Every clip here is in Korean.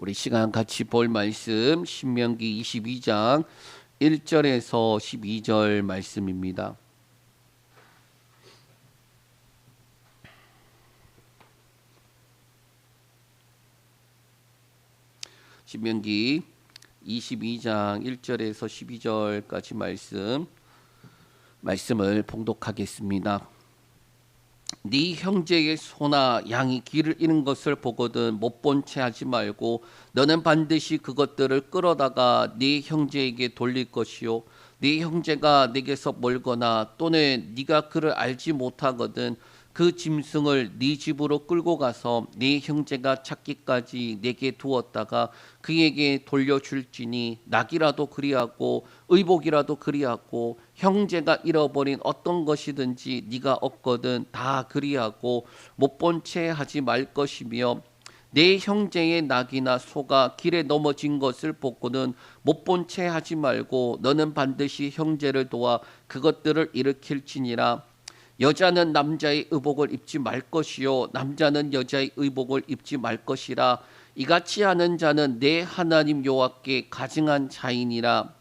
우리 시간 같이 볼 말씀 신명기 22장 1절에서 12절 말씀입니다. 신명기 22장 1절에서 12절까지 말씀을 봉독하겠습니다. 네 형제의 소나 양이 길을 잃은 것을 보거든 못 본 채 하지 말고 너는 반드시 그것들을 끌어다가 네 형제에게 돌릴 것이요 네 형제가 네게서 멀거나 또는 네가 그를 알지 못하거든 그 짐승을 네 집으로 끌고 가서 네 형제가 찾기까지 내게 두었다가 그에게 돌려줄지니 낙이라도 그리하고 의복이라도 그리하고 형제가 잃어버린 어떤 것이든지 네가 얻거든 다 그리하고 못 본 채 하지 말 것이며 내 형제의 낙이나 소가 길에 넘어진 것을 보고는 못 본 채 하지 말고 너는 반드시 형제를 도와 그것들을 일으킬지니라. 여자는 남자의 의복을 입지 말 것이요 남자는 여자의 의복을 입지 말 것이라. 이같이 하는 자는 내 하나님 여호와께 가증한 자이니라.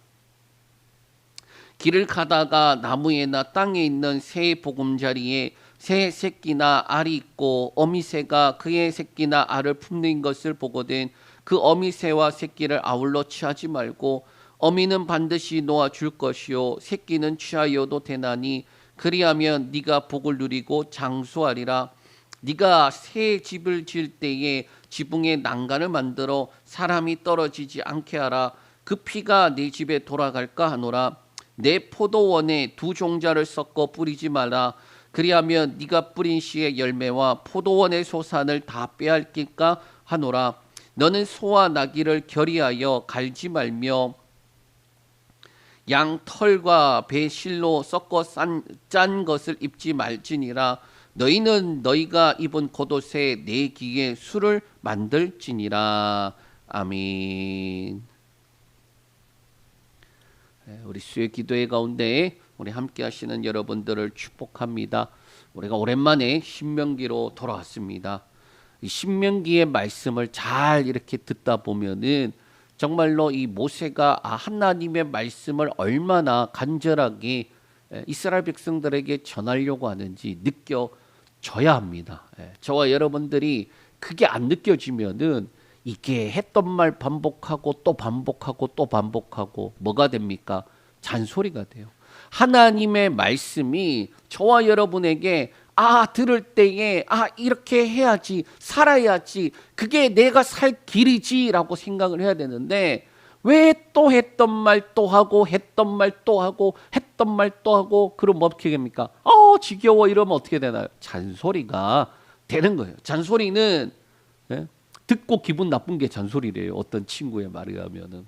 길을 가다가 나무에나 땅에 있는 새 보금자리에 새 새끼나 알이 있고 어미새가 그의 새끼나 알을 품는 것을 보거든 그 어미새와 새끼를 아울러 취하지 말고 어미는 반드시 놓아줄 것이요 새끼는 취하여도 되나니 그리하면 네가 복을 누리고 장수하리라. 네가 새 집을 지을 때에 지붕에 난간을 만들어 사람이 떨어지지 않게 하라. 그 피가 네 집에 돌아갈까 하노라. 내 포도원에 두 종자를 섞어 뿌리지 마라. 그리하면 네가 뿌린 씨의 열매와 포도원의 소산을 다 빼앗길까 하노라. 너는 소와 나귀를 결의하여 갈지 말며 양 털과 배 실로 섞어 짠 것을 입지 말지니라. 너희는 너희가 입은 겉옷에 내 귀에 술을 만들지니라. 아멘. 우리 수요 기도회 가운데 우리 함께 하시는 여러분들을 축복합니다. 우리가 오랜만에 신명기로 돌아왔습니다. 이 신명기의 말씀을 잘 이렇게 듣다 보면은 정말로 이 모세가 하나님의 말씀을 얼마나 간절하게 이스라엘 백성들에게 전하려고 하는지 느껴져야 합니다. 저와 여러분들이 그게 안 느껴지면은 이게 했던 말 반복하고 또 반복하고 또 반복하고 뭐가 됩니까? 잔소리가 돼요. 하나님의 말씀이 저와 여러분에게 들을 때에 이렇게 해야지 살아야지 그게 내가 살 길이지라고 생각을 해야 되는데 왜 또 했던 말 또 하고 했던 말 또 하고 했던 말 또 하고 그럼 어떻게 됩니까? 지겨워 이러면 어떻게 되나요? 잔소리가 되는 거예요. 잔소리는 듣고 기분 나쁜 게 잔소리래요. 어떤 친구의 말에 하면은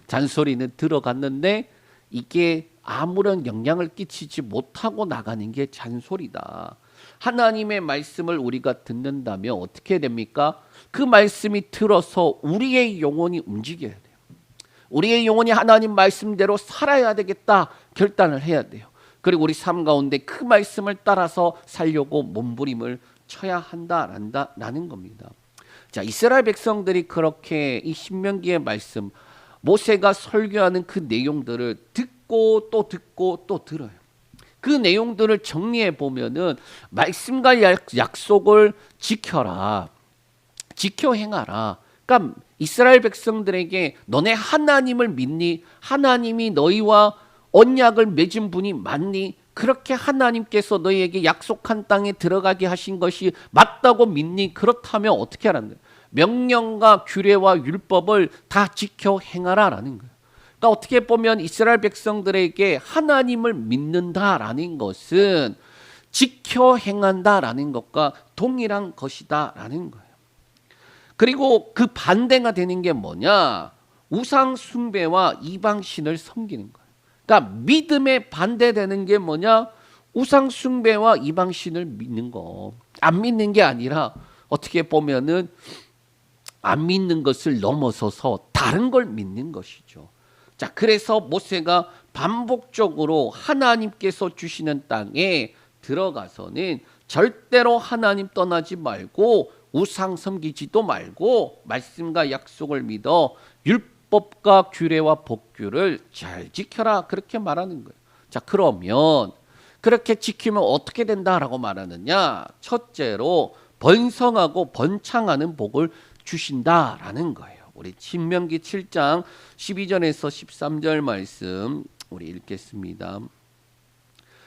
잔소리는 들어갔는데 이게 아무런 영향을 끼치지 못하고 나가는 게 잔소리다. 하나님의 말씀을 우리가 듣는다면 어떻게 됩니까? 그 말씀이 들어서 우리의 영혼이 움직여야 돼요. 우리의 영혼이 하나님 말씀대로 살아야 되겠다 결단을 해야 돼요. 그리고 우리 삶 가운데 그 말씀을 따라서 살려고 몸부림을 쳐야 한다라는 겁니다. 자, 이스라엘 백성들이 그렇게 이 신명기의 말씀 모세가 설교하는 그 내용들을 듣고 또 듣고 또 들어요. 그 내용들을 정리해 보면은 말씀과 약속을 지켜라. 지켜 행하라. 그러니까 이스라엘 백성들에게 너네 하나님을 믿니? 하나님이 너희와 언약을 맺은 분이 맞니? 그렇게 하나님께서 너희에게 약속한 땅에 들어가게 하신 것이 맞다고 믿니? 그렇다면 어떻게 하라는 거예요? 명령과 규례와 율법을 다 지켜 행하라라는 거예요. 그러니까 어떻게 보면 이스라엘 백성들에게 하나님을 믿는다라는 것은 지켜 행한다라는 것과 동일한 것이다라는 거예요. 그리고 그 반대가 되는 게 뭐냐? 우상 숭배와 이방신을 섬기는 거예요. 그러니까 믿음에 반대되는 게 뭐냐? 우상 숭배와 이방신을 믿는 거. 안 믿는 게 아니라 어떻게 보면은 안 믿는 것을 넘어서서 다른 걸 믿는 것이죠. 자, 그래서 모세가 반복적으로 하나님께서 주시는 땅에 들어가서는 절대로 하나님 떠나지 말고 우상 섬기지도 말고 말씀과 약속을 믿어 율법과 규례와 법규를 잘 지켜라, 그렇게 말하는 거예요. 자, 그러면 그렇게 지키면 어떻게 된다라고 말하느냐? 첫째로 번성하고 번창하는 복을 주신다라는 거예요. 우리 신명기 7장 12절에서 13절 말씀 우리 읽겠습니다.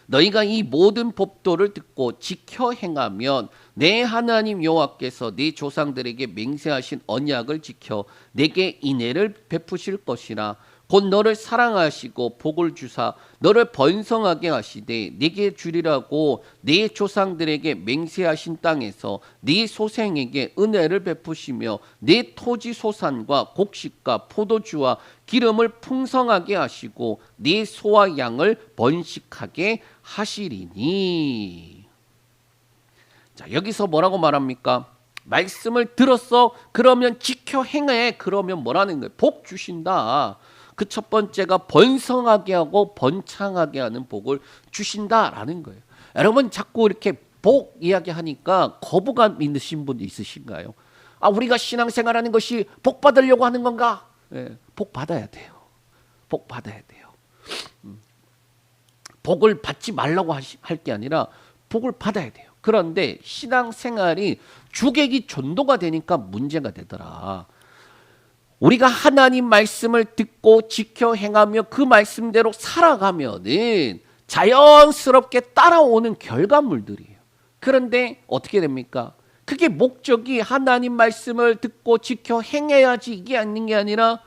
너희가 이 모든 법도를 듣고 지켜 행하면 내 하나님 여호와께서 네 조상들에게 맹세하신 언약을 지켜 내게 인애를 베푸실 것이라. 곧 너를 사랑하시고 복을 주사 너를 번성하게 하시되 네게 주리라고 네 조상들에게 맹세하신 땅에서 네 소생에게 은혜를 베푸시며 네 토지 소산과 곡식과 포도주와 기름을 풍성하게 하시고 네 소와 양을 번식하게 하시리니. 자, 여기서 뭐라고 말합니까? 말씀을 들었어, 그러면 지켜 행해, 그러면 뭐라는 거예요? 복 주신다. 그 첫 번째가 번성하게 하고 번창하게 하는 복을 주신다라는 거예요. 여러분 자꾸 이렇게 복 이야기하니까 거부감 있으신 분도 있으신가요? 아, 우리가 신앙생활하는 것이 복 받으려고 하는 건가? 네, 복 받아야 돼요. 복 받아야 돼요. 복을 받지 말라고 할 게 아니라 복을 받아야 돼요. 그런데 신앙생활이 주객이 전도가 되니까 문제가 되더라. 우리가 하나님 말씀을 듣고 지켜 행하며 그 말씀대로 살아가면은 자연스럽게 따라오는 결과물들이에요. 그런데 어떻게 됩니까? 그게 목적이 하나님 말씀을 듣고 지켜 행해야지 이게 아닌 게 아니라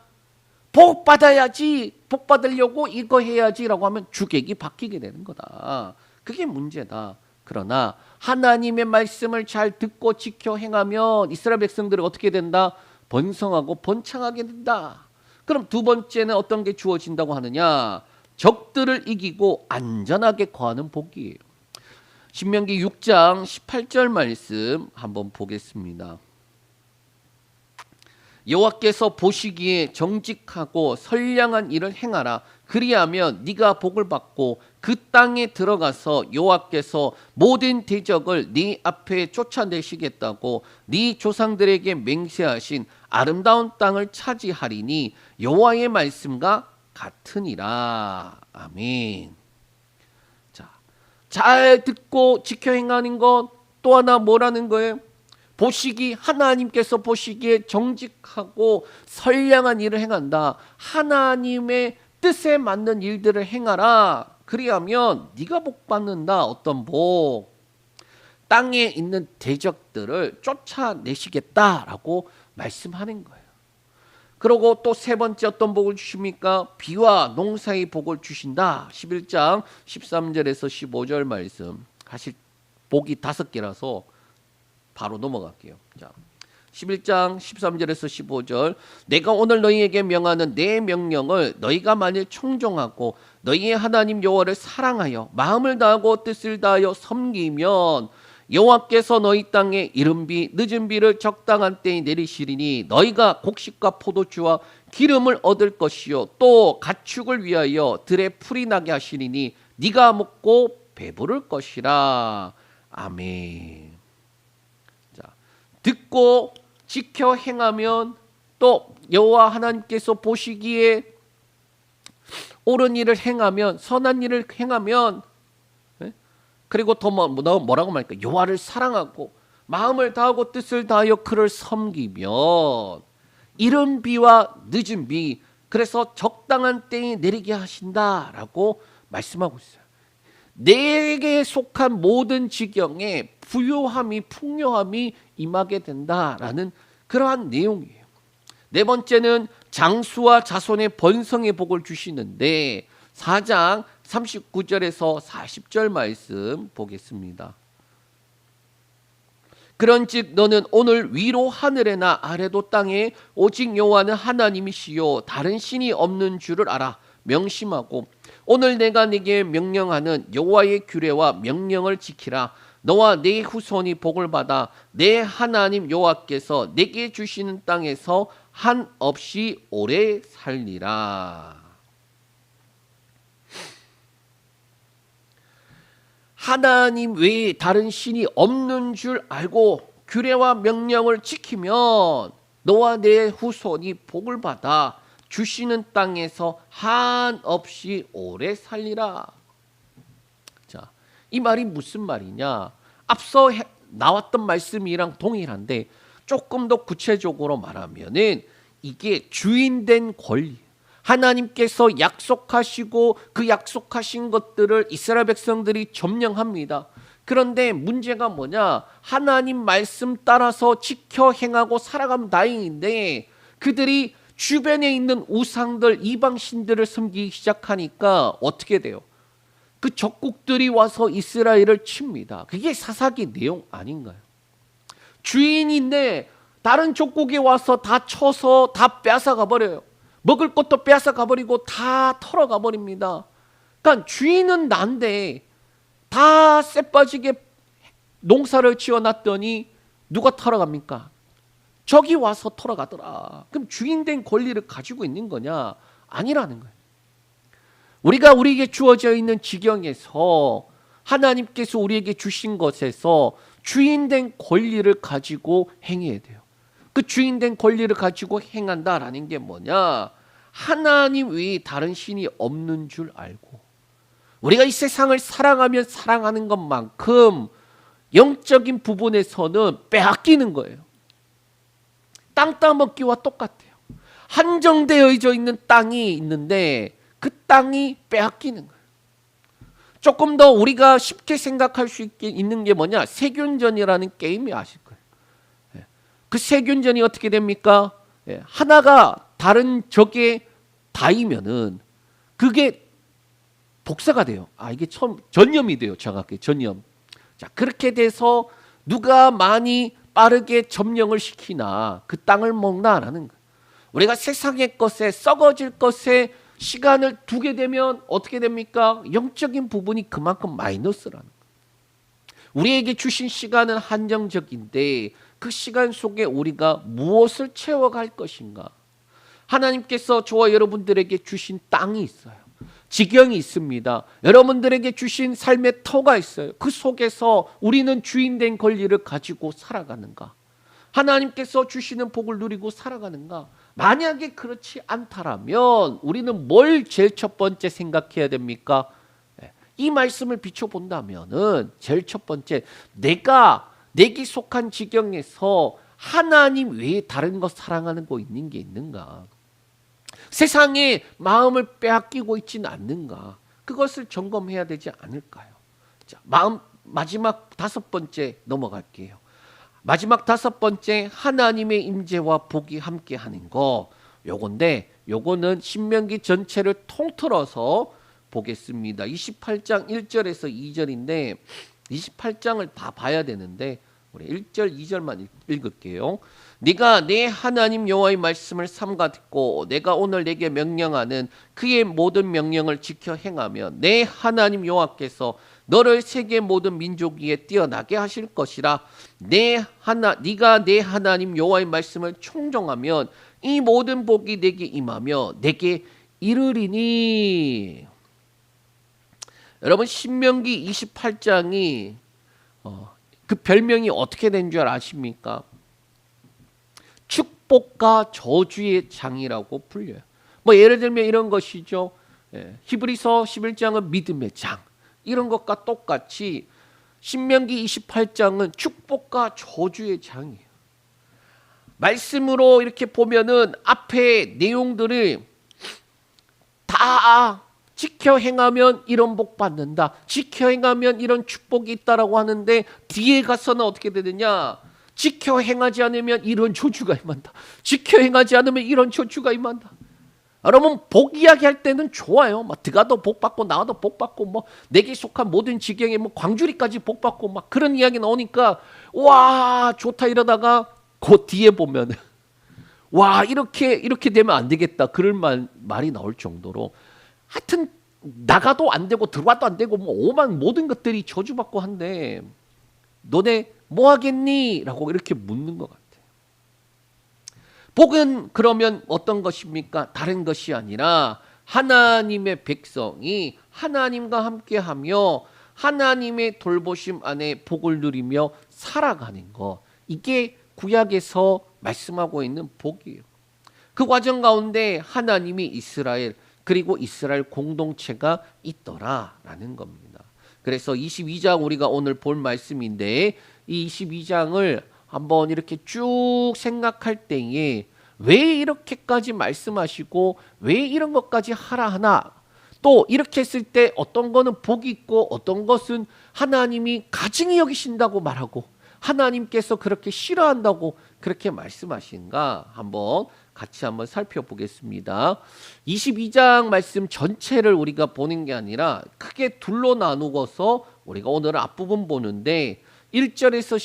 복 받아야지, 복 받으려고 이거 해야지라고 하면 주객이 바뀌게 되는 거다. 그게 문제다. 그러나 하나님의 말씀을 잘 듣고 지켜 행하면 이스라엘 백성들은 어떻게 된다? 번성하고 번창하게 된다. 그럼 두 번째는 어떤 게 주어진다고 하느냐? 적들을 이기고 안전하게 거하는 복이에요. 신명기 6장 18절 말씀 한번 보겠습니다. 여호와께서 보시기에 정직하고 선량한 일을 행하라. 그리하면 네가 복을 받고 그 땅에 들어가서 여호와께서 모든 대적을 네 앞에 쫓아내시겠다고 네 조상들에게 맹세하신 아름다운 땅을 차지하리니 여호와의 말씀과 같으니라. 아멘. 자, 잘 듣고 지켜 행하는 것 또 하나 뭐라는 거예요? 보시기, 하나님께서 보시기에 정직하고 선량한 일을 행한다. 하나님의 뜻에 맞는 일들을 행하라. 그리하면 네가 복 받는다. 어떤 복? 땅에 있는 대적들을 쫓아내시겠다라고 말씀하는 거예요. 그리고 또 세 번째 어떤 복을 주십니까? 비와 농사의 복을 주신다. 11장 13절에서 15절 말씀. 사실 복이 5개라서 바로 넘어갈게요. 자, 11장 13절에서 15절. 내가 오늘 너희에게 명하는 내 명령을 너희가 만일 청종하고 너희의 하나님 여호와를 사랑하여 마음을 다하고 뜻을 다하여 섬기면 여호와께서 너희 땅에 이른 비 늦은 비를 적당한 때에 내리시리니 너희가 곡식과 포도주와 기름을 얻을 것이요 또 가축을 위하여 들에 풀이 나게 하시리니 네가 먹고 배부를 것이라. 아멘. 자, 듣고 지켜 행하면 또 여호와 하나님께서 보시기에 옳은 일을 행하면 선한 일을 행하면 그리고 더 뭐라고 말할까? 여호와를 사랑하고 마음을 다하고 뜻을 다하여 그를 섬기면 이른 비와 늦은 비 그래서 적당한 때에 내리게 하신다라고 말씀하고 있어요. 내게 속한 모든 지경에 부요함이 풍요함이 임하게 된다라는 그러한 내용이에요. 네 번째는 장수와 자손의 번성의 복을 주시는데 4장 39절에서 40절 말씀 보겠습니다. 그런즉 너는 오늘 위로 하늘에나 아래도 땅에 오직 여호와는 하나님이시요 다른 신이 없는 줄을 알아 명심하고 오늘 내가 네게 명령하는 여호와의 규례와 명령을 지키라. 너와 네 후손이 복을 받아 내 하나님 여호와께서 네게 주시는 땅에서 한없이 오래 살리라. 하나님 외에 다른 신이 없는 줄 알고 규례와 명령을 지키면 너와 내 후손이 복을 받아 주시는 땅에서 한없이 오래 살리라. 자, 이 말이 무슨 말이냐? 앞서 나왔던 말씀이랑 동일한데 조금 더 구체적으로 말하면은 이게 주인된 권리, 하나님께서 약속하시고 그 약속하신 것들을 이스라엘 백성들이 점령합니다. 그런데 문제가 뭐냐? 하나님 말씀 따라서 지켜 행하고 살아가면 다행인데 그들이 주변에 있는 우상들, 이방신들을 섬기기 시작하니까 어떻게 돼요? 그 적국들이 와서 이스라엘을 칩니다. 그게 사사기 내용 아닌가요? 주인인데 다른 족국에 와서 다 쳐서 다 뺏어가 버려요. 먹을 것도 뺏어가 버리고 다 털어가 버립니다. 그러니까 주인은 난데 다 쎄빠지게 농사를 지어놨더니 누가 털어갑니까? 적이 와서 털어가더라. 그럼 주인된 권리를 가지고 있는 거냐? 아니라는 거예요. 우리가 우리에게 주어져 있는 지경에서 하나님께서 우리에게 주신 것에서 주인된 권리를 가지고 행해야 돼요. 그 주인된 권리를 가지고 행한다라는 게 뭐냐? 하나님 외에 다른 신이 없는 줄 알고 우리가 이 세상을 사랑하면 사랑하는 것만큼 영적인 부분에서는 빼앗기는 거예요. 땅 따먹기와 똑같아요. 한정되어져 있는 땅이 있는데 그 땅이 빼앗기는 거예요. 조금 더 우리가 쉽게 생각할 수 있는 게 뭐냐? 세균전이라는 게임이 아실 거예요. 그 세균전이 어떻게 됩니까? 하나가 다른 적에 닿으면은 그게 복사가 돼요. 이게 처음 전염이 돼요. 정확히 전염. 자, 그렇게 돼서 누가 많이 빠르게 점령을 시키나 그 땅을 먹나라는 거예요. 우리가 세상의 것에 썩어질 것에 시간을 두게 되면 어떻게 됩니까? 영적인 부분이 그만큼 마이너스라는 거예요. 우리에게 주신 시간은 한정적인데 그 시간 속에 우리가 무엇을 채워갈 것인가? 하나님께서 저와 여러분들에게 주신 땅이 있어요. 지경이 있습니다. 여러분들에게 주신 삶의 터가 있어요. 그 속에서 우리는 주인된 권리를 가지고 살아가는가? 하나님께서 주시는 복을 누리고 살아가는가? 만약에 그렇지 않다라면 우리는 뭘 제일 첫 번째 생각해야 됩니까? 이 말씀을 비춰본다면은 제일 첫 번째 내게 속한 지경에서 하나님 외에 다른 것 사랑하는 거 있는 게 있는가? 세상에 마음을 빼앗기고 있지는 않는가? 그것을 점검해야 되지 않을까요? 자, 마지막 다섯 번째 넘어갈게요. 마지막 다섯 번째 하나님의 임재와 복이 함께 하는 거 요건데 요거는 신명기 전체를 통틀어서 보겠습니다. 28장 1절에서 2절인데 28장을 다 봐야 되는데 우리 1절 2절만 읽을게요. 네가 내 하나님 여호와의 말씀을 삼가 듣고 내가 오늘 내게 명령하는 그의 모든 명령을 지켜 행하면 내 하나님 여호와께서 너를 세계 모든 민족 위에 뛰어나게 하실 것이라. 네가 내 하나님 여호와의 말씀을 청종하면 이 모든 복이 내게 임하며 내게 이르리니. 여러분 신명기 28장이 그 별명이 어떻게 된 줄 아십니까? 축복과 저주의 장이라고 불려요. 뭐 예를 들면 이런 것이죠. 히브리서 11장은 믿음의 장. 이런 것과 똑같이 신명기 28장은 축복과 저주의 장이에요. 말씀으로 이렇게 보면은 앞에 내용들을 다 지켜 행하면 이런 복 받는다. 지켜 행하면 이런 축복이 있다라고 하는데 뒤에 가서는 어떻게 되느냐? 지켜 행하지 않으면 이런 저주가 임한다. 지켜 행하지 않으면 이런 저주가 임한다. 여러분 복 이야기할 때는 좋아요. 막 들어가도 복 받고 나와도 복 받고 뭐 내게 속한 모든 지경에 뭐 광주리까지 복 받고 막 그런 이야기 나오니까 와 좋다 이러다가 그 뒤에 보면 와 이렇게 되면 안 되겠다 그런 말이 나올 정도로 하여튼 나가도 안 되고 들어와도 안 되고 뭐 오만 모든 것들이 저주받고 한데 너네 뭐 하겠니? 라고 이렇게 묻는 것 같아요. 복은 그러면 어떤 것입니까? 다른 것이 아니라 하나님의 백성이 하나님과 함께하며 하나님의 돌보심 안에 복을 누리며 살아가는 거. 이게 구약에서 말씀하고 있는 복이에요. 그 과정 가운데 하나님이 이스라엘 그리고 이스라엘 공동체가 있더라라는 겁니다. 그래서 22장 우리가 오늘 볼 말씀인데 이 22장을 한번 이렇게 쭉 생각할 때에 왜 이렇게까지 말씀하시고 왜 이런 것까지 하라 하나, 또 이렇게 했을 때 어떤 거는 복이 있고 어떤 것은 하나님이 가증히 여기신다고 말하고 하나님께서 그렇게 싫어한다고 그렇게 말씀하신가 한번 같이 한번 살펴보겠습니다. 22장 말씀 전체를 우리가 보는 게 아니라 크게 둘로 나누어서 우리가 오늘 앞부분 보는데 1절에서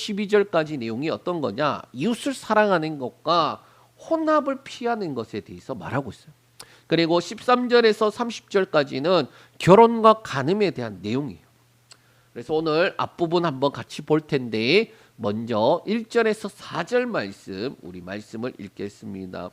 12절까지 내용이 어떤 거냐? 이웃을 사랑하는 것과 혼합을 피하는 것에 대해서 말하고 있어요. 그리고 13절에서 30절까지는 결혼과 간음에 대한 내용이에요. 그래서 오늘 앞부분 한번 같이 볼 텐데 먼저 1절에서 4절 말씀 우리 말씀을 읽겠습니다.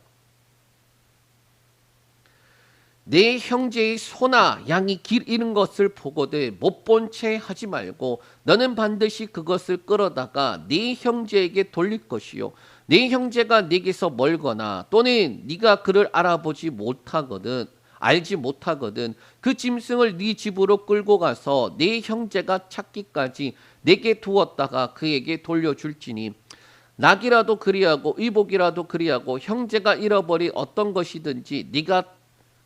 내 형제의 소나 양이 길 잃은 것을 보거든 못 본 채 하지 말고 너는 반드시 그것을 끌어다가 네 형제에게 돌릴 것이요 네 형제가 네게서 멀거나 또는 네가 그를 알지 못하거든 그 짐승을 네 집으로 끌고 가서 네 형제가 찾기까지 내게 두었다가 그에게 돌려줄지니 낙이라도 그리하고 의복이라도 그리하고 형제가 잃어버린 어떤 것이든지 네가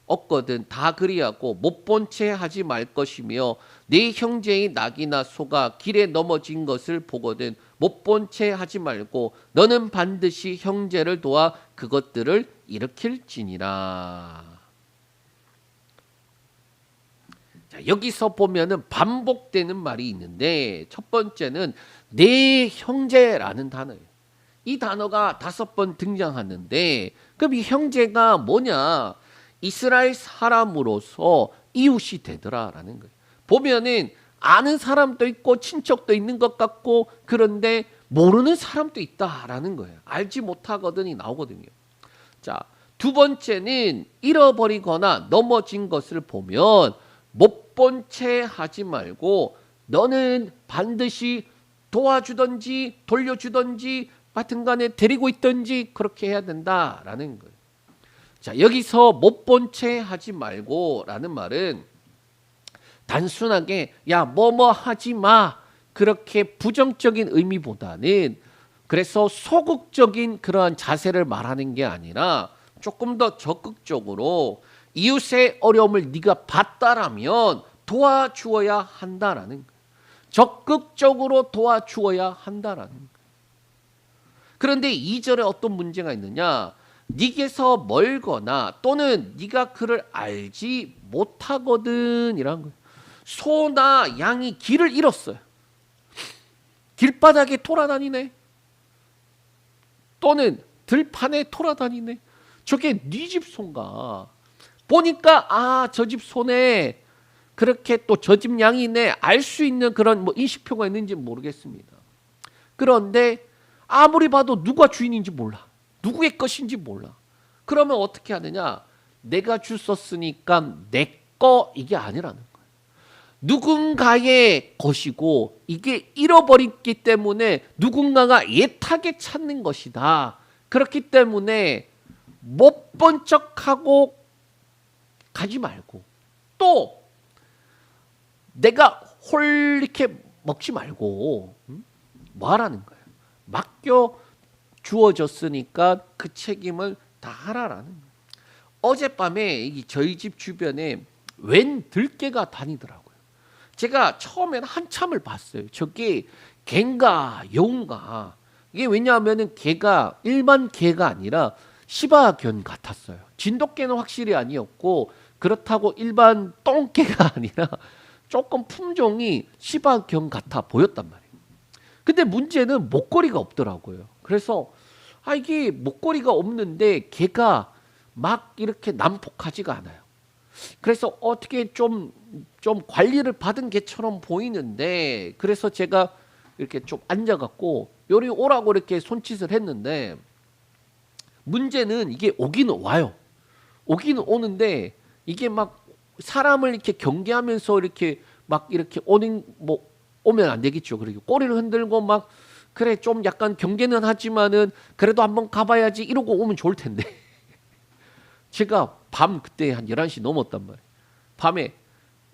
없거든 다 그리하고 못 본 채 하지 말 것이며 네 형제의 낙이나 소가 길에 넘어진 것을 보거든 못 본 채 하지 말고 너는 반드시 형제를 도와 그것들을 일으킬지니라. 자, 여기서 보면은 반복되는 말이 있는데 첫 번째는 내 형제라는 단어예요. 이 단어가 5번 등장하는데 그럼 이 형제가 뭐냐? 이스라엘 사람으로서 이웃이 되더라라는 거예요. 보면은 아는 사람도 있고 친척도 있는 것 같고 그런데 모르는 사람도 있다라는 거예요. 알지 못하거든이 나오거든요. 자, 두 번째는 잃어버리거나 넘어진 것을 보면 못 본 채 하지 말고 너는 반드시 도와주든지 돌려주든지 하여튼간에 데리고 있든지 그렇게 해야 된다라는 거예요. 자, 여기서 못 본 채 하지 말고 라는 말은 단순하게 야 뭐뭐 하지 마 그렇게 부정적인 의미보다는 그래서 소극적인 그러한 자세를 말하는 게 아니라 조금 더 적극적으로 이웃의 어려움을 네가 봤다라면 도와주어야 한다라는 거예요. 적극적으로 도와주어야 한다라는 거예요. 그런데 2절에 어떤 문제가 있느냐? 네게서 멀거나 또는 네가 그를 알지 못하거든 이란 거예요. 소나 양이 길을 잃었어요. 길바닥에 돌아다니네. 또는 들판에 돌아다니네. 저게 네 집 소인가? 보니까 저 집 소네. 그렇게 또 저 집 양이네. 알 수 있는 그런 뭐 인식표가 있는지 모르겠습니다. 그런데 아무리 봐도 누가 주인인지 몰라. 누구의 것인지 몰라. 그러면 어떻게 하느냐? 내가 주웠으니까 내 거 이게 아니라는 거예요. 누군가의 것이고 이게 잃어버렸기 때문에 누군가가 애타게 찾는 것이다. 그렇기 때문에 못 본 척하고 가지 말고 또 내가 홀리게 먹지 말고 뭐 하라는 거예요? 맡겨 주어졌으니까 그 책임을 다 하라라는 거예요. 어젯밤에 저희 집 주변에 웬 들개가 다니더라고요. 제가 처음에는 한참을 봤어요. 저게 개인가 여우인가. 이게 왜냐하면 개가 일반 개가 아니라 시바견 같았어요. 진돗개는 확실히 아니었고 그렇다고 일반 똥개가 아니라 조금 품종이 시바견 같아 보였단 말이에요. 근데 문제는 목걸이가 없더라고요. 그래서 이게 목걸이가 없는데 개가 막 이렇게 난폭하지가 않아요. 그래서 어떻게 좀 관리를 받은 개처럼 보이는데 그래서 제가 이렇게 좀 앉아갖고 요리 오라고 이렇게 손짓을 했는데 문제는 이게 오기는 와요. 오기는 오는데 이게 막 사람을 이렇게 경계하면서 이렇게 막 이렇게 오면 안 되겠죠. 그리고 꼬리를 흔들고 막 그래 좀 약간 경계는 하지만은 그래도 한번 가봐야지 이러고 오면 좋을 텐데 제가 밤 그때 한 11시 넘었단 말이에요. 밤에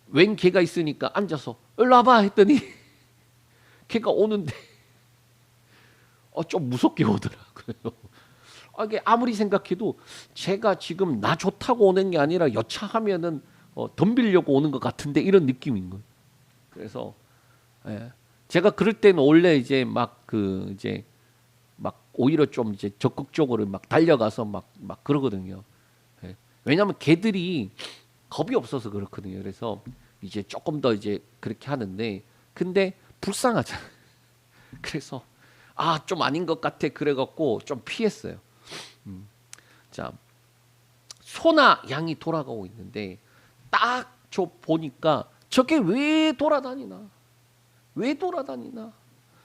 웬 개가 있으니까 앉아서 일로 와봐 했더니 개가 오는데 좀 무섭게 오더라고요. 이게 아무리 생각해도 제가 지금 나 좋다고 오는 게 아니라 여차하면은 덤비려고 오는 것 같은데 이런 느낌인 거예요. 그래서 예. 제가 그럴 때는 원래 이제 이제 오히려 좀 이제 적극적으로 막 달려가서 막 그러거든요. 예. 왜냐하면 개들이 겁이 없어서 그렇거든요. 그래서 이제 조금 더 이제 그렇게 하는데 근데 불쌍하잖아요. 그래서 좀 아닌 것 같아 그래갖고 좀 피했어요. 자, 소나 양이 돌아가고 있는데 딱 저 보니까 저게 왜 돌아다니나? 왜 돌아다니나?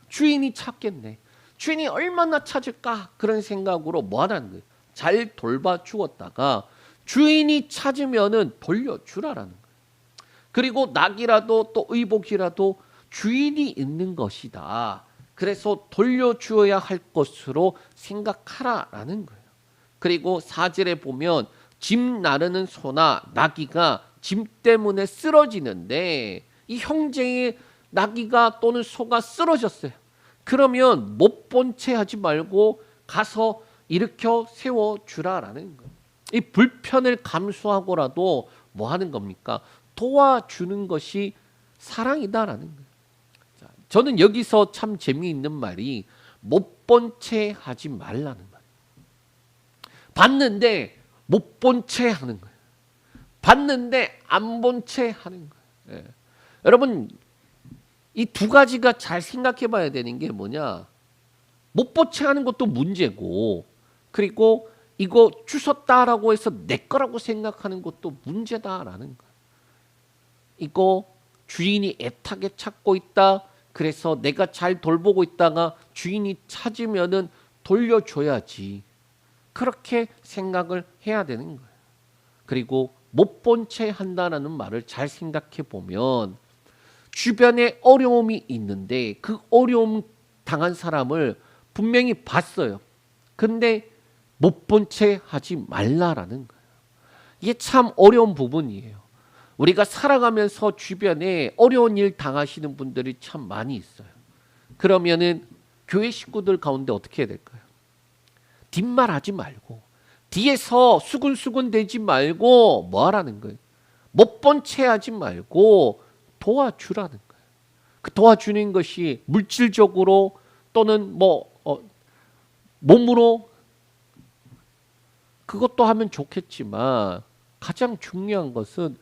주인이 찾겠네. 주인이 얼마나 찾을까? 그런 생각으로 뭐 하라는 거예요? 잘 돌봐 주었다가 주인이 찾으면은 돌려주라라는 거예요. 그리고 낙이라도 또 의복이라도 주인이 있는 것이다. 그래서 돌려주어야 할 것으로 생각하라라는 거예요. 그리고 4절에 보면 짐 나르는 소나 나귀가 짐 때문에 쓰러지는데 이 형제의 나귀가 또는 소가 쓰러졌어요. 그러면 못 본 채 하지 말고 가서 일으켜 세워주라라는 거예요. 이 불편을 감수하고라도 뭐 하는 겁니까? 도와주는 것이 사랑이다라는 거예요. 자, 저는 여기서 참 재미있는 말이 못 본 채 하지 말라는 말. 봤는데 못 본 채 하는 거예요. 봤는데 안 본 채 하는 거예요. 예. 여러분 이 두 가지가 잘 생각해 봐야 되는 게 뭐냐. 못 본 채 하는 것도 문제고 그리고 이거 주웠다라고 해서 내 거라고 생각하는 것도 문제다라는 거예요. 이거 주인이 애타게 찾고 있다. 그래서 내가 잘 돌보고 있다가 주인이 찾으면은 돌려줘야지. 그렇게 생각을 해야 되는 거예요. 그리고 못 본 채 한다라는 말을 잘 생각해 보면 주변에 어려움이 있는데 그 어려움 당한 사람을 분명히 봤어요. 근데 못 본 채 하지 말라라는 거예요. 이게 참 어려운 부분이에요. 우리가 살아가면서 주변에 어려운 일 당하시는 분들이 참 많이 있어요. 그러면은 교회 식구들 가운데 어떻게 해야 될까요? 뒷말하지 말고 뒤에서 수근수근 대지 말고 뭐 하라는 거예요? 못 본 채 하지 말고 도와주라는 거예요. 그 도와주는 것이 물질적으로 또는 몸으로 그것도 하면 좋겠지만 가장 중요한 것은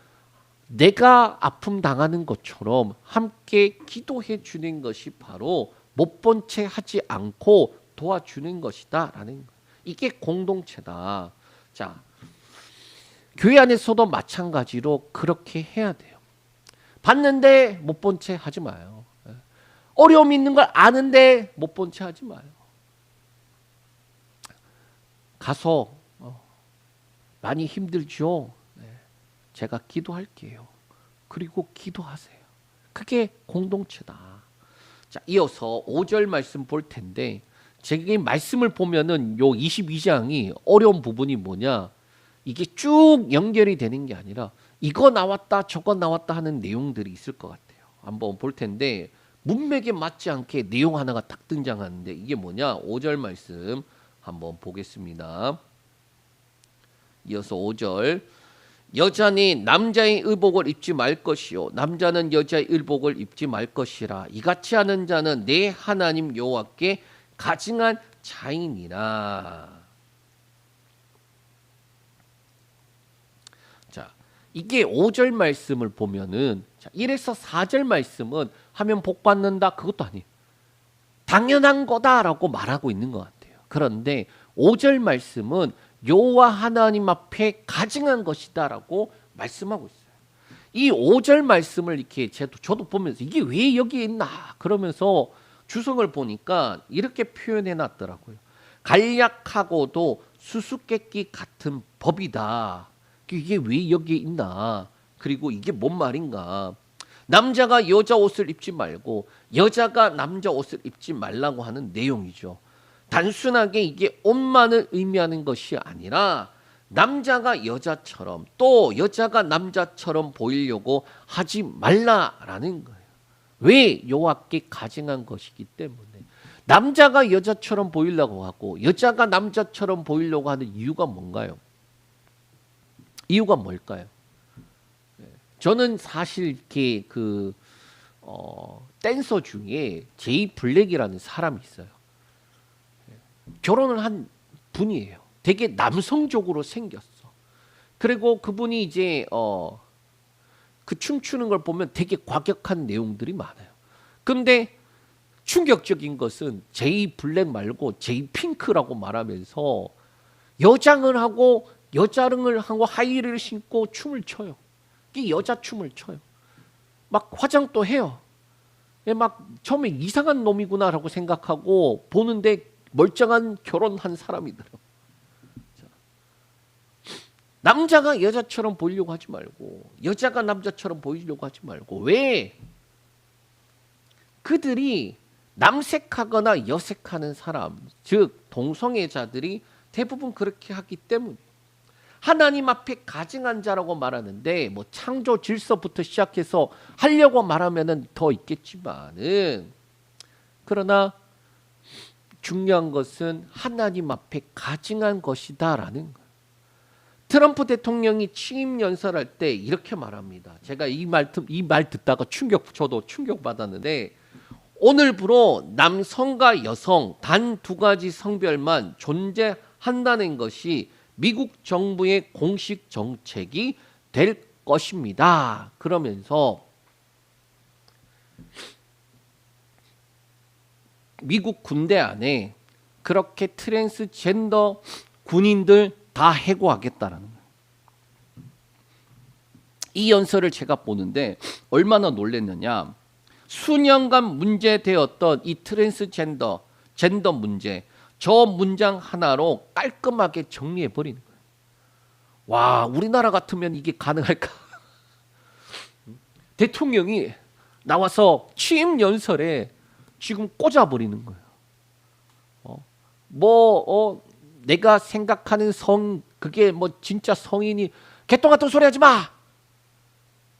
내가 아픔 당하는 것처럼 함께 기도해 주는 것이 바로 못 본 채 하지 않고 도와주는 것이다라는 거예요. 이게 공동체다. 자, 교회 안에서도 마찬가지로 그렇게 해야 돼요. 봤는데 못 본 채 하지 마요. 어려움이 있는 걸 아는데 못 본 채 하지 마요. 가서 많이 힘들죠. 제가 기도할게요. 그리고 기도하세요. 그게 공동체다. 자, 이어서 5절 말씀 볼 텐데 제가 말씀을 보면은 요 22장이 어려운 부분이 뭐냐? 이게 쭉 연결이 되는 게 아니라 이거 나왔다 저거 나왔다 하는 내용들이 있을 것 같아요. 한번 볼 텐데 문맥에 맞지 않게 내용 하나가 딱 등장하는데 이게 뭐냐? 5절 말씀 한번 보겠습니다. 이어서 5절 여자는 남자의 의복을 입지 말 것이요 남자는 여자의 의복을 입지 말 것이라 이같이 하는 자는 내 하나님 여호와께 가증한 자이니라. 자, 이게 5절 말씀을 보면은 1에서 4절 말씀은 하면 복 받는다 그것도 아니에요. 당연한 거다라고 말하고 있는 것 같아요. 그런데 5절 말씀은 여호와 하나님 앞에 가증한 것이다라고 말씀하고 있어요. 이 5절 말씀을 이렇게 저도 보면서 이게 왜 여기에 있나 그러면서 주석을 보니까 이렇게 표현해 놨더라고요. 간략하고도 수수께끼 같은 법이다. 이게 왜 여기에 있나? 그리고 이게 뭔 말인가? 남자가 여자 옷을 입지 말고 여자가 남자 옷을 입지 말라고 하는 내용이죠. 단순하게 이게 옷만을 의미하는 것이 아니라 남자가 여자처럼 또 여자가 남자처럼 보이려고 하지 말라라는 거예요. 왜? 여호와께 가증한 것이기 때문에. 남자가 여자처럼 보이려고 하고 여자가 남자처럼 보이려고 하는 이유가 뭔가요? 이유가 뭘까요? 저는 사실 이렇게 댄서 중에 제이 블랙이라는 사람이 있어요. 결혼을 한 분이에요. 되게 남성적으로 생겼어. 그리고 그분이 이제 그 춤추는 걸 보면 되게 과격한 내용들이 많아요. 근데 충격적인 것은 제이 블랙 말고 제이 핑크라고 말하면서 여장을 하고 여자릉을 하고 하이힐을 신고 춤을 춰요. 이 여자 춤을 춰요. 막 화장도 해요. 막 처음에 이상한 놈이구나라고 생각하고 보는데 멀쩡한 결혼한 사람이더라고요. 남자가 여자처럼 보이려고 하지 말고 여자가 남자처럼 보이려고 하지 말고 왜? 그들이 남색하거나 여색하는 사람, 즉 동성애자들이 대부분 그렇게 하기 때문에 하나님 앞에 가증한 자라고 말하는데 뭐 창조 질서부터 시작해서 하려고 말하면은 더 있겠지만은 그러나 중요한 것은 하나님 앞에 가증한 것이다라는 거예요. 트럼프 대통령이 취임 연설할 때 이렇게 말합니다. 제가 이 말 듣다가 저도 충격받았는데 오늘부로 남성과 여성 단 두 가지 성별만 존재한다는 것이 미국 정부의 공식 정책이 될 것입니다. 그러면서 미국 군대 안에 그렇게 트랜스젠더 군인들 다 해고하겠다라는 거예요. 이 연설을 제가 보는데 얼마나 놀랐느냐. 수년간 문제되었던 이 트랜스젠더 문제, 저 문장 하나로 깔끔하게 정리해 버리는 거예요. 와, 우리나라 같으면 이게 가능할까? 대통령이 나와서 취임 연설에 지금 꽂아버리는 거예요. 내가 생각하는 그게 뭐 진짜 성인이 개똥 같은 소리 하지 마.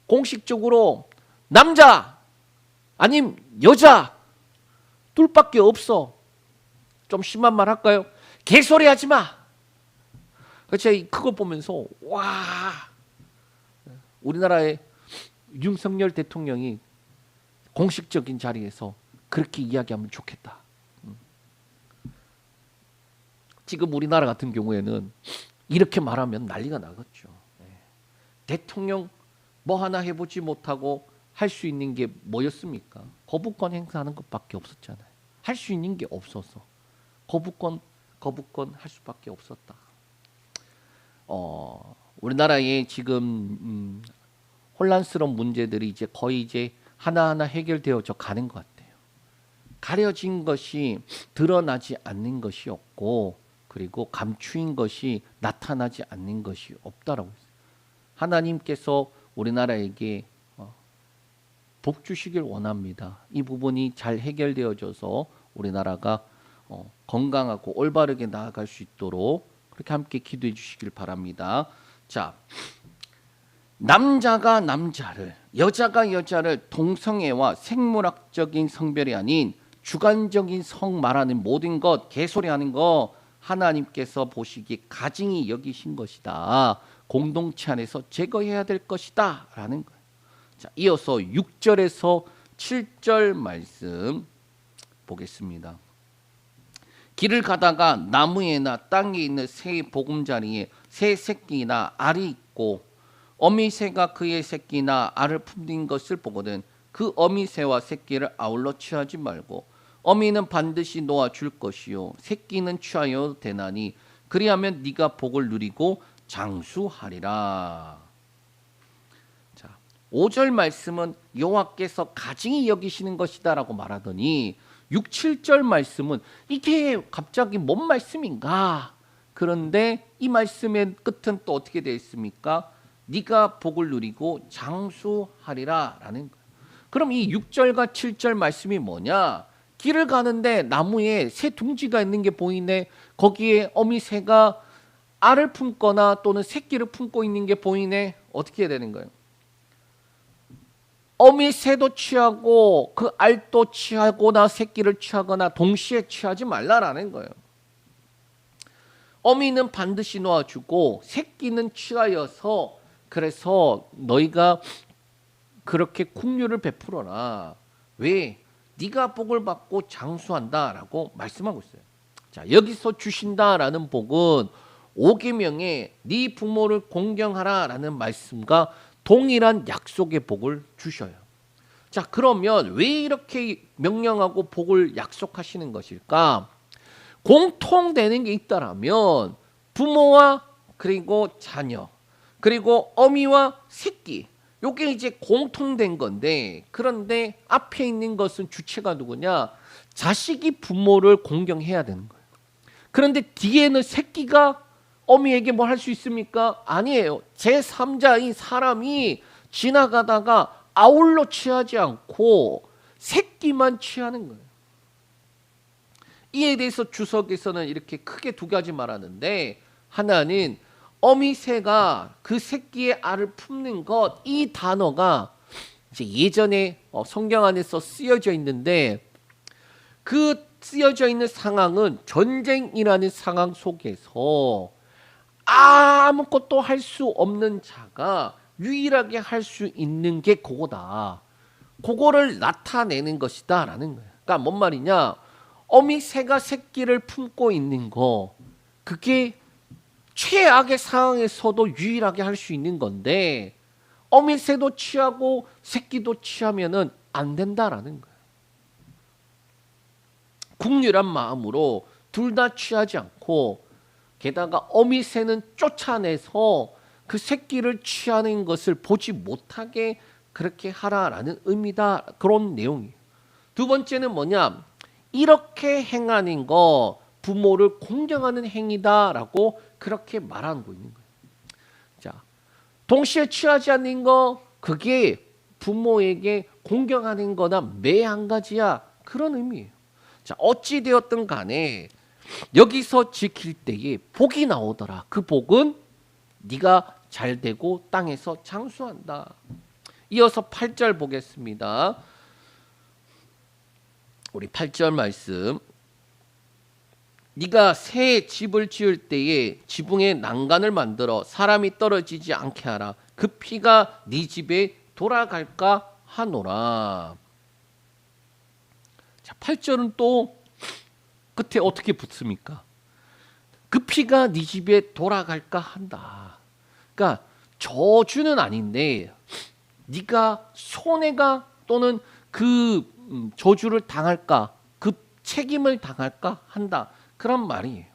공식적으로 남자 아님 여자 둘밖에 없어. 좀 심한 말 할까요? 개소리 하지 마. 제가 그거 보면서 와, 우리나라의 윤석열 대통령이 공식적인 자리에서 그렇게 이야기하면 좋겠다. 지금 우리나라 같은 경우에는 이렇게 말하면 난리가 나겠죠. 대통령 뭐 하나 해보지 못하고 할 수 있는 게 뭐였습니까? 거부권 행사하는 것밖에 없었잖아요. 할 수 있는 게 없어서 거부권 할 수밖에 없었다. 우리나라에 지금 혼란스러운 문제들이 이제 거의 이제 하나하나 해결되어져 가는 것 같아요. 가려진 것이 드러나지 않는 것이 없고 그리고 감추인 것이 나타나지 않는 것이 없다라고 했어요. 하나님께서 우리나라에게 복 주시길 원합니다. 이 부분이 잘 해결되어져서 우리나라가 건강하고 올바르게 나아갈 수 있도록 그렇게 함께 기도해 주시길 바랍니다. 자, 남자가 남자를, 여자가 여자를 동성애와 생물학적인 성별이 아닌 주관적인 성 말하는 모든 것, 개소리하는 거 하나님께서 보시기에 가증히 여기신 것이다. 공동체 안에서 제거해야 될 것이다 라는 거예요. 자, 이어서 6절에서 7절 말씀 보겠습니다. 길을 가다가 나무에나 땅에 있는 새의 보금자리에 새 새끼나 알이 있고 어미새가 그의 새끼나 알을 품는 것을 보거든 그 어미새와 새끼를 아울러 취하지 말고 어미는 반드시 놓아줄 것이요 새끼는 취하여 되나니 그리하면 네가 복을 누리고 장수하리라. 자, 5절 말씀은 여호와께서 가증히 여기시는 것이다라고 말하더니 6, 7절 말씀은 이게 갑자기 뭔 말씀인가? 그런데 이 말씀의 끝은 또 어떻게 되어 있습니까? 네가 복을 누리고 장수하리라 라는 거예요. 그럼 이 6절과 7절 말씀이 뭐냐? 길을 가는데 나무에 새 둥지가 있는 게 보이네. 거기에 어미 새가 알을 품거나 또는 새끼를 품고 있는 게 보이네. 어떻게 해야 되는 거예요? 어미 새도 취하고 그 알도 취하거나 새끼를 취하거나 동시에 취하지 말라라는 거예요. 어미는 반드시 놓아주고 새끼는 취하여서 그래서 너희가 그렇게 국류를 베풀어라. 왜? 네가 복을 받고 장수한다라고 말씀하고 있어요. 자, 여기서 주신다라는 복은 5계명에 네 부모를 공경하라라는 말씀과 동일한 약속의 복을 주셔요. 자, 그러면 왜 이렇게 명령하고 복을 약속하시는 것일까? 공통되는 게 있다라면 부모와 그리고 자녀 그리고 어미와 새끼 요게 이제 공통된 건데, 그런데 앞에 있는 것은 주체가 누구냐? 자식이 부모를 공경해야 되는 거예요. 그런데 뒤에는 새끼가 어미에게 뭘 할 수 있습니까? 아니에요. 제3자인 사람이 지나가다가 아울러 취하지 않고 새끼만 취하는 거예요. 이에 대해서 주석에서는 이렇게 크게 두 가지 말하는데, 하나는 어미 새가 그 새끼의 알을 품는 것, 이 단어가 이제 예전에 성경 안에서 쓰여져 있는데, 그 쓰여져 있는 상황은 전쟁이라는 상황 속에서 아무것도 할 수 없는 자가 유일하게 할 수 있는 게 그거다. 그거를 나타내는 것이다 라는 거예요. 그러니까 뭔 말이냐? 어미 새가 새끼를 품고 있는 거, 그게 최악의 상황에서도 유일하게 할 수 있는 건데, 어미 새도 취하고 새끼도 취하면은 안 된다라는 거예요. 국률한 마음으로 둘 다 취하지 않고, 게다가 어미 새는 쫓아내서 그 새끼를 취하는 것을 보지 못하게 그렇게 하라라는 의미다. 그런 내용이에요. 두 번째는 뭐냐? 이렇게 행하는 거 부모를 공경하는 행위다라고 그렇게 말하고 있는 거예요. 자, 동시에 취하지 않는 거, 그게 부모에게 공경하는 거나 매 한 가지야. 그런 의미예요. 자, 어찌 되었든 간에 여기서 지킬 때에 복이 나오더라. 그 복은 네가 잘 되고 땅에서 장수한다. 이어서 8절 보겠습니다. 우리 8절 말씀. 네가 새 집을 지을 때에 지붕에 난간을 만들어 사람이 떨어지지 않게 하라. 그 피가 네 집에 돌아갈까 하노라. 자, 8절은 또 끝에 어떻게 붙습니까? 그 피가 네 집에 돌아갈까 한다. 그러니까 저주는 아닌데 네가 손해가 또는 그 저주를 당할까, 그 책임을 당할까 한다. 그런 말이에요.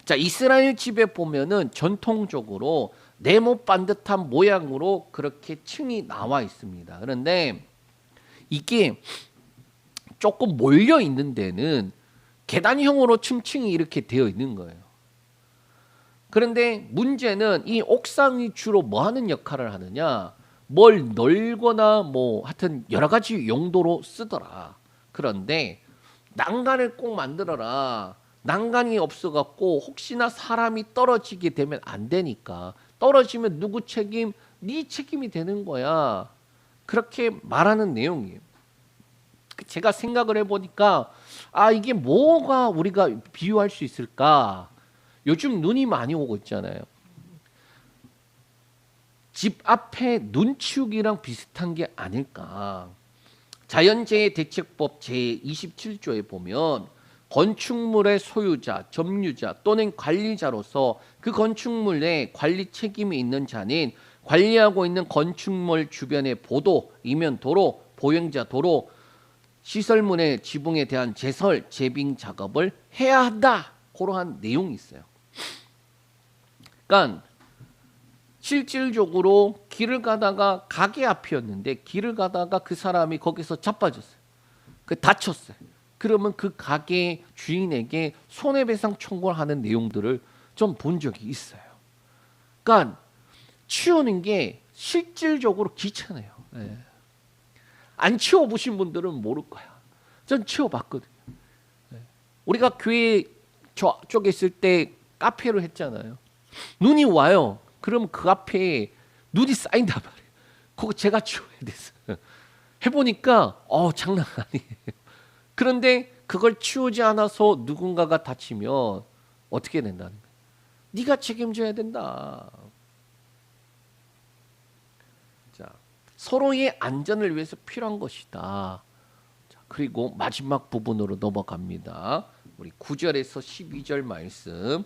자, 이스라엘 집에 보면은 전통적으로 네모 반듯한 모양으로 그렇게 층이 나와 있습니다. 그런데 이게 조금 몰려 있는 데는 계단형으로 층층이 이렇게 되어 있는 거예요. 그런데 문제는 이 옥상이 주로 뭐 하는 역할을 하느냐? 뭘 널거나 뭐 하여튼 여러 가지 용도로 쓰더라. 그런데 난간을 꼭 만들어라. 난간이 없어갖고 혹시나 사람이 떨어지게 되면 안 되니까. 떨어지면 누구 책임? 네 책임이 되는 거야. 그렇게 말하는 내용이에요. 제가 생각을 해보니까 이게 뭐가 우리가 비유할 수 있을까? 요즘 눈이 많이 오고 있잖아요. 집 앞에 눈 치우기랑 비슷한 게 아닐까. 자연재해 대책법 제27조에 보면 건축물의 소유자, 점유자 또는 관리자로서 그 건축물의 관리 책임이 있는 자는 관리하고 있는 건축물 주변의 보도, 이면 도로, 보행자 도로, 시설문의 지붕에 대한 제설, 제빙 작업을 해야 한다. 그러한 내용이 있어요. 그러니까 실질적으로 길을 가다가 가게 앞이었는데 길을 가다가 그 사람이 거기서 자빠졌어요. 다쳤어요. 그러면 그 가게 주인에게 손해배상 청구를 하는 내용들을 좀 본 적이 있어요. 그러니까 치우는 게 실질적으로 귀찮아요. 네. 안 치워보신 분들은 모를 거야. 전 치워봤거든요. 우리가 교회 저쪽에 있을 때 카페를 했잖아요. 눈이 와요. 그럼 그 앞에 눈이 쌓인단 말이에요. 그거 제가 치워야 됐어요. 해보니까 장난 아니에요. 그런데 그걸 치우지 않아서 누군가가 다치면 어떻게 된다는 거예요? 네가 책임져야 된다. 자, 서로의 안전을 위해서 필요한 것이다. 자, 그리고 마지막 부분으로 넘어갑니다. 우리 9절에서 12절 말씀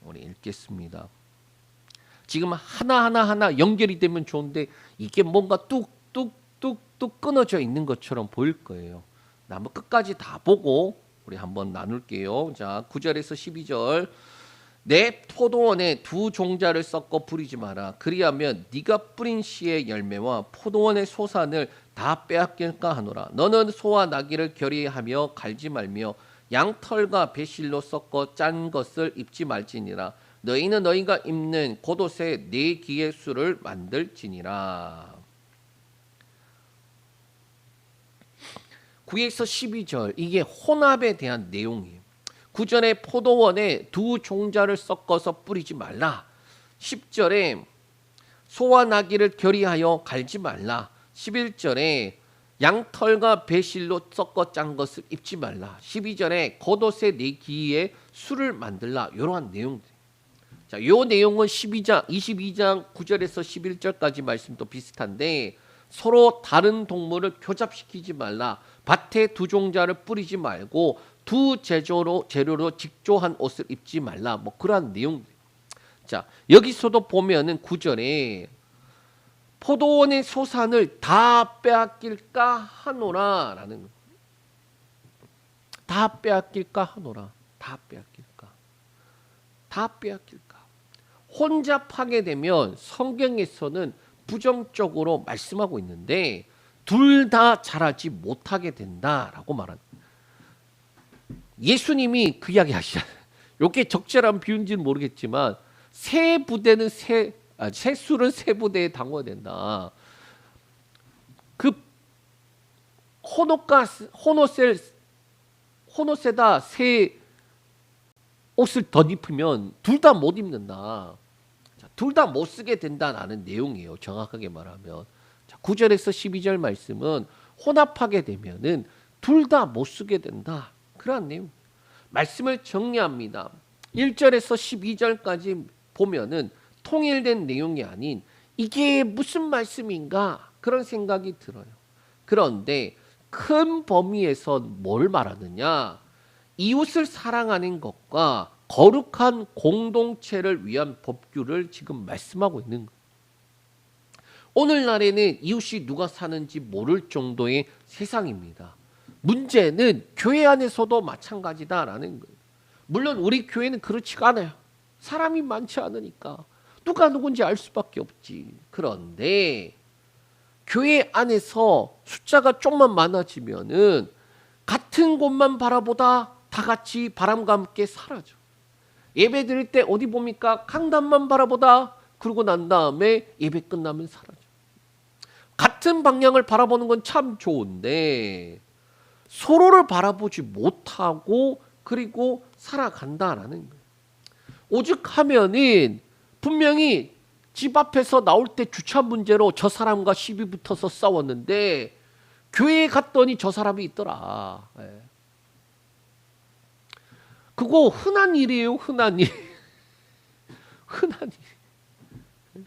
우리 읽겠습니다. 지금 하나 연결이 되면 좋은데 이게 뭔가 뚝뚝뚝뚝 끊어져 있는 것처럼 보일 거예요. 한번 끝까지 다 보고 우리 한번 나눌게요. 자, 9절에서 12절. 내 포도원에 두 종자를 섞어 뿌리지 마라. 그리하면 네가 뿌린 씨의 열매와 포도원의 소산을 다 빼앗길까 하노라. 너는 소와 나귀를 결의하며 갈지 말며 양털과 배실로 섞어 짠 것을 입지 말지니라. 너희는 너희가 입는 겉옷에 네 기의 수를 만들지니라. 9에서 12절 이게 혼합에 대한 내용이에요. 9절에 포도원에 두 종자를 섞어서 뿌리지 말라. 10절에 소와 나귀를 결의하여 갈지 말라. 11절에 양털과 배실로 섞어 짠 것을 입지 말라. 12절에 겉옷에 네 기의 수를 만들라. 이러한 내용들. 자, 요 내용은 22장 9절에서 11절까지 말씀도 비슷한데 서로 다른 동물을 교잡시키지 말라. 밭에 두 종자를 뿌리지 말고 두 재료로 직조한 옷을 입지 말라. 뭐 그러한 내용. 자, 여기서도 보면은 9절에 포도원의 소산을 다 빼앗길까 하노라라는, 다 빼앗길까 하노라. 다 빼앗길까. 혼잡하게 되면 성경에서는 부정적으로 말씀하고 있는데 둘 다 자라지 못하게 된다라고 말합니다. 예수님이 그 이야기 하시잖아요. 이렇게 적절한 비유인지는 모르겠지만 새 부대는 새 술은 새 부대에 담궈야 된다. 그 혼옷에다 새 옷을 덧입으면 둘 다 못 입는다. 둘 다 못 쓰게 된다는 내용이에요. 정확하게 말하면. 자, 9절에서 12절 말씀은 혼합하게 되면은 둘 다 못 쓰게 된다. 그런 내용. 말씀을 정리합니다. 1절에서 12절까지 보면은 통일된 내용이 아닌 이게 무슨 말씀인가 그런 생각이 들어요. 그런데 큰 범위에서 뭘 말하느냐? 이웃을 사랑하는 것과 거룩한 공동체를 위한 법규를 지금 말씀하고 있는 거예요. 오늘날에는 이웃이 누가 사는지 모를 정도의 세상입니다. 문제는 교회 안에서도 마찬가지다라는 거예요. 물론 우리 교회는 그렇지가 않아요. 사람이 많지 않으니까 누가 누군지 알 수밖에 없지. 그런데 교회 안에서 숫자가 좀만 많아지면은 같은 곳만 바라보다 다 같이 바람과 함께 사라져. 예배 드릴 때 어디 봅니까? 강단만 바라보다 그러고 난 다음에 예배 끝나면 사라져. 같은 방향을 바라보는 건 참 좋은데 서로를 바라보지 못하고 그리고 살아간다라는 거예요. 오죽하면은 분명히 집 앞에서 나올 때 주차 문제로 저 사람과 시비 붙어서 싸웠는데 교회에 갔더니 저 사람이 있더라. 그거 흔한 일이에요. 흔한 일. 흔한 일.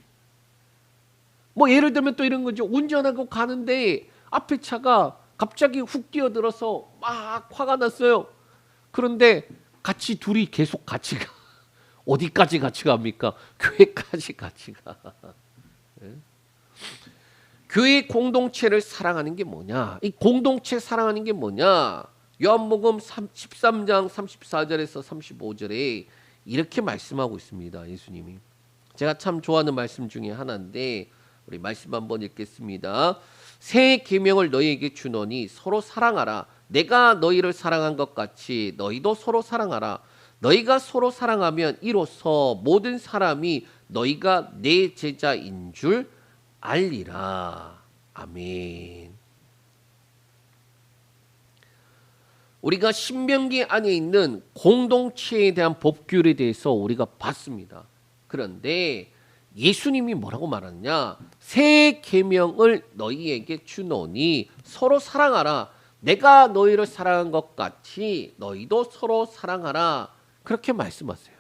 뭐 예를 들면 또 이런 거죠. 운전하고 가는데 앞에 차가 갑자기 훅 뛰어들어서 막 화가 났어요. 그런데 둘이 계속 같이 가. 어디까지 같이 갑니까? 교회까지 같이 가. 교회 공동체를 사랑하는 게 뭐냐? 이 공동체 사랑하는 게 뭐냐? 요한복음 13장 34절에서 35절에 이렇게 말씀하고 있습니다. 예수님이. 제가 참 좋아하는 말씀 중에 하나인데 우리 말씀 한번 읽겠습니다. 새 계명을 너희에게 주노니 서로 사랑하라. 내가 너희를 사랑한 것 같이 너희도 서로 사랑하라. 너희가 서로 사랑하면 이로써 모든 사람이 너희가 내 제자인 줄 알리라. 아멘. 우리가 신명기 안에 있는 공동체에 대한 법규에 대해서 우리가 봤습니다. 그런데 예수님이 뭐라고 말하느냐? 새 계명을 너희에게 주노니 서로 사랑하라. 내가 너희를 사랑한 것 같이 너희도 서로 사랑하라. 그렇게 말씀하세요.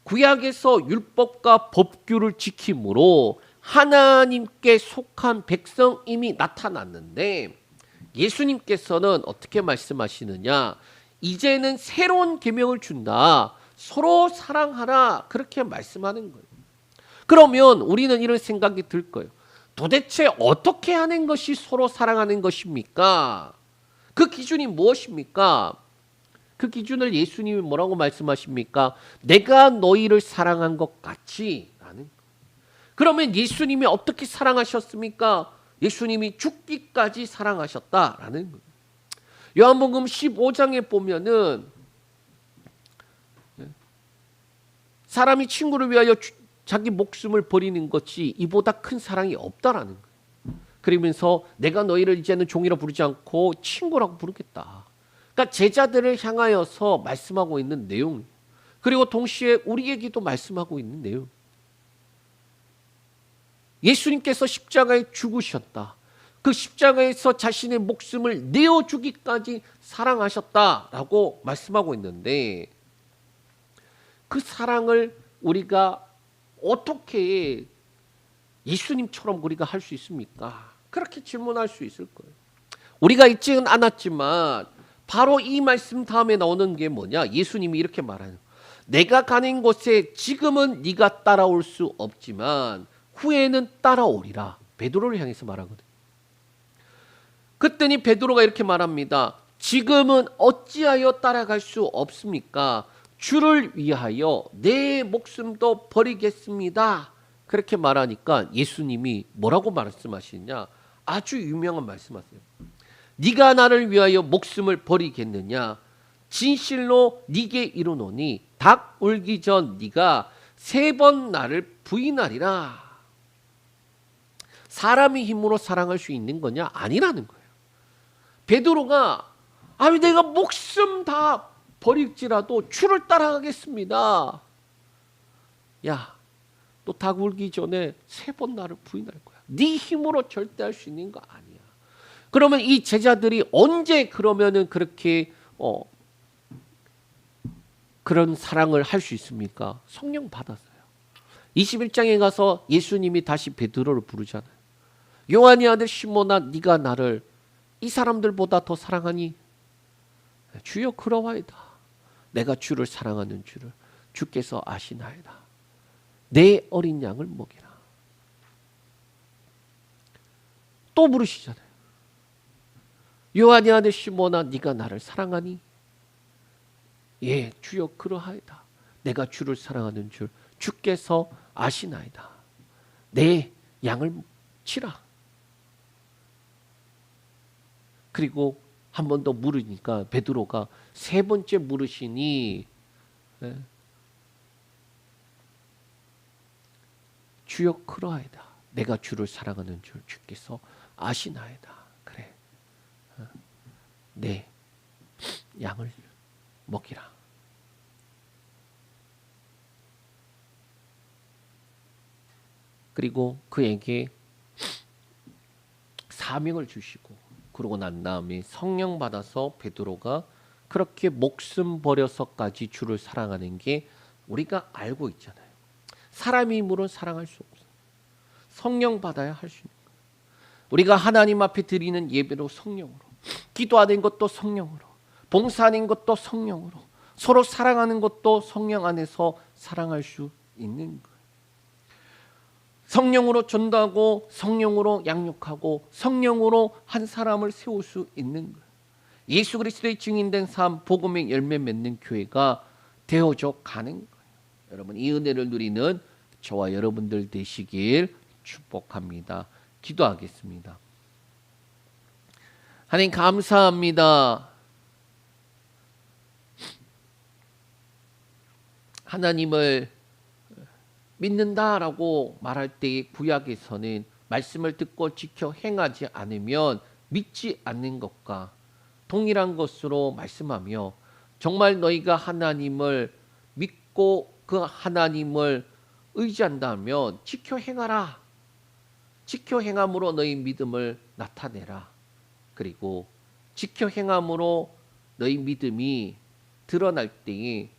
구약에서 율법과 법규를 지킴으로 하나님께 속한 백성임이 나타났는데 예수님께서는 어떻게 말씀하시느냐? 이제는 새로운 계명을 준다. 서로 사랑하라. 그렇게 말씀하는 거예요. 그러면 우리는 이런 생각이 들 거예요. 도대체 어떻게 하는 것이 서로 사랑하는 것입니까? 그 기준이 무엇입니까? 그 기준을 예수님이 뭐라고 말씀하십니까? 내가 너희를 사랑한 것 같이 라는. 그러면 예수님이 어떻게 사랑하셨습니까? 예수님이 죽기까지 사랑하셨다라는 거예요. 요한복음 15장에 보면은 사람이 친구를 위하여 자기 목숨을 버리는 것이 이보다 큰 사랑이 없다라는 거예요. 그러면서 내가 너희를 이제는 종이라 부르지 않고 친구라고 부르겠다. 그러니까 제자들을 향하여서 말씀하고 있는 내용, 그리고 동시에 우리에게도 말씀하고 있는 내용. 예수님께서 십자가에 죽으셨다. 그 십자가에서 자신의 목숨을 내어주기까지 사랑하셨다라고 말씀하고 있는데 그 사랑을 우리가 어떻게 예수님처럼 우리가 할 수 있습니까? 그렇게 질문할 수 있을 거예요. 우리가 잊지는 않았지만 바로 이 말씀 다음에 나오는 게 뭐냐? 예수님이 이렇게 말하는, 내가 가는 곳에 지금은 네가 따라올 수 없지만 후에는 따라오리라. 베드로를 향해서 말하거든. 그랬더니 베드로가 이렇게 말합니다. 지금은 어찌하여 따라갈 수 없습니까? 주를 위하여 내 목숨도 버리겠습니다. 그렇게 말하니까 예수님이 뭐라고 말씀하시냐? 아주 유명한 말씀하세요. 네가 나를 위하여 목숨을 버리겠느냐? 진실로 네게 이르노니 닭 울기 전 네가 3번 나를 부인하리라. 사람의 힘으로 사랑할 수 있는 거냐? 아니라는 거예요. 베드로가 내가 목숨 다 버릴지라도 주를 따라가겠습니다. 야, 너 닭 울기 전에 3번 나를 부인할 거야. 네 힘으로 절대 할 수 있는 거 아니야. 그러면 이 제자들이 언제 그러면은 그렇게 그런 사랑을 할 수 있습니까? 성령 받았어요. 21장에 가서 예수님이 다시 베드로를 부르잖아요. 요한의 아들 시몬아, 네가 나를 이 사람들보다 더 사랑하니? 주여 그러하이다. 내가 주를 사랑하는 줄을 주께서 아시나이다. 내 어린 양을 먹이라. 또 부르시잖아요. 요한의 아들 시몬아, 네가 나를 사랑하니? 예, 주여 그러하이다. 내가 주를 사랑하는 줄 주께서 아시나이다. 내 양을 치라. 그리고 한 번 더 물으니까 베드로가 3번째 물으시니 주여 그러하이다. 내가 주를 사랑하는 줄 주께서 아시나이다. 그래, 내 양을 먹이라. 그리고 그에게 사명을 주시고 그러고 난 다음에 성령 받아서 베드로가 그렇게 목숨 버려서까지 주를 사랑하는 게 우리가 알고 있잖아요. 사람의 힘으로는 사랑할 수 없어요. 성령 받아야 할 수 있는 거예요. 우리가 하나님 앞에 드리는 예배로 성령으로, 기도하는 것도 성령으로, 봉사하는 것도 성령으로, 서로 사랑하는 것도 성령 안에서 사랑할 수 있는 거예요. 성령으로 전도하고 성령으로 양육하고 성령으로 한 사람을 세울 수 있는 거예요. 예수 그리스도의 증인된 삶, 복음의 열매 맺는 교회가 되어져 가는 거예요. 여러분, 이 은혜를 누리는 저와 여러분들 되시길 축복합니다. 기도하겠습니다. 하나님 감사합니다. 하나님을 믿는다라고 말할 때의 구약에서는 말씀을 듣고 지켜 행하지 않으면 믿지 않는 것과 동일한 것으로 말씀하며 정말 너희가 하나님을 믿고 그 하나님을 의지한다면 지켜 행하라. 지켜 행함으로 너희 믿음을 나타내라. 그리고 지켜 행함으로 너희 믿음이 드러날 때에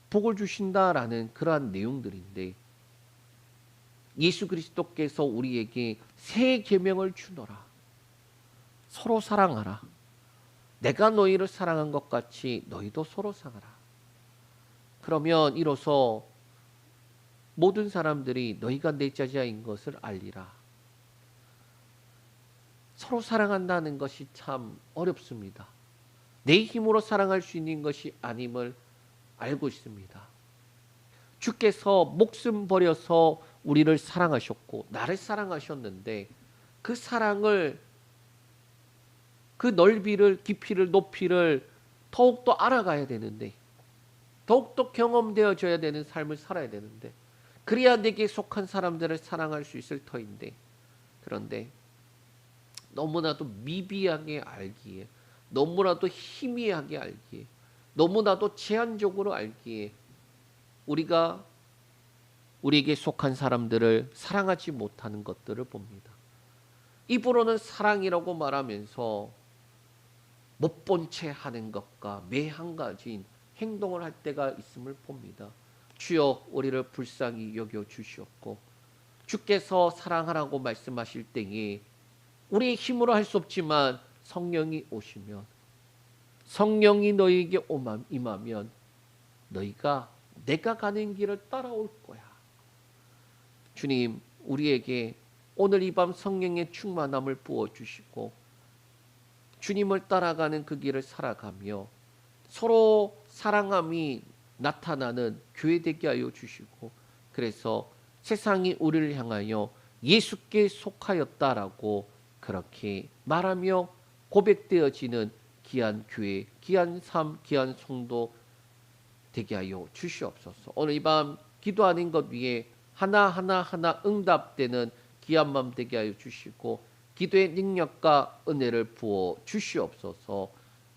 복을 주신다라는 그러한 내용들인데, 예수 그리스도께서 우리에게 새 계명을 주노라. 서로 사랑하라. 내가 너희를 사랑한 것 같이 너희도 서로 사랑하라. 그러면 이로써 모든 사람들이 너희가 내 제자인 것을 알리라. 서로 사랑한다는 것이 참 어렵습니다. 내 힘으로 사랑할 수 있는 것이 아님을 알고 있습니다. 주께서 목숨 버려서 우리를 사랑하셨고 나를 사랑하셨는데, 그 사랑을, 그 넓이를, 깊이를, 높이를 더욱더 알아가야 되는데, 더욱더 경험되어져야 되는 삶을 살아야 되는데, 그래야 내게 속한 사람들을 사랑할 수 있을 터인데, 그런데 너무나도 미비하게 알기에, 너무나도 희미하게 알기에, 너무나도 제한적으로 알기에 우리가 우리에게 속한 사람들을 사랑하지 못하는 것들을 봅니다. 입으로는 사랑이라고 말하면서 못 본 채 하는 것과 매 한 가지 행동을 할 때가 있음을 봅니다. 주여 우리를 불쌍히 여겨 주시옵고, 주께서 사랑하라고 말씀하실 때에 우리의 힘으로 할 수 없지만 성령이 오시면, 성령이 너희에게 임하면 너희가 내가 가는 길을 따라올 거야. 주님, 우리에게 오늘 이 밤 성령의 충만함을 부어주시고 주님을 따라가는 그 길을 살아가며 서로 사랑함이 나타나는 교회 되게 하여 주시고, 그래서 세상이 우리를 향하여 예수께 속하였다라고 그렇게 말하며 고백되어지는 귀한 교회, 귀한 삶, 귀한 성도 되게 하여 주시옵소서. 오늘 이 밤 기도하는 것 위에 하나하나 응답되는 귀한 마음 되게 하여 주시고, 기도의 능력과 은혜를 부어 주시옵소서.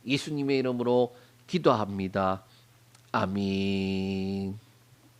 예수님의 이름으로 기도합니다. 아멘.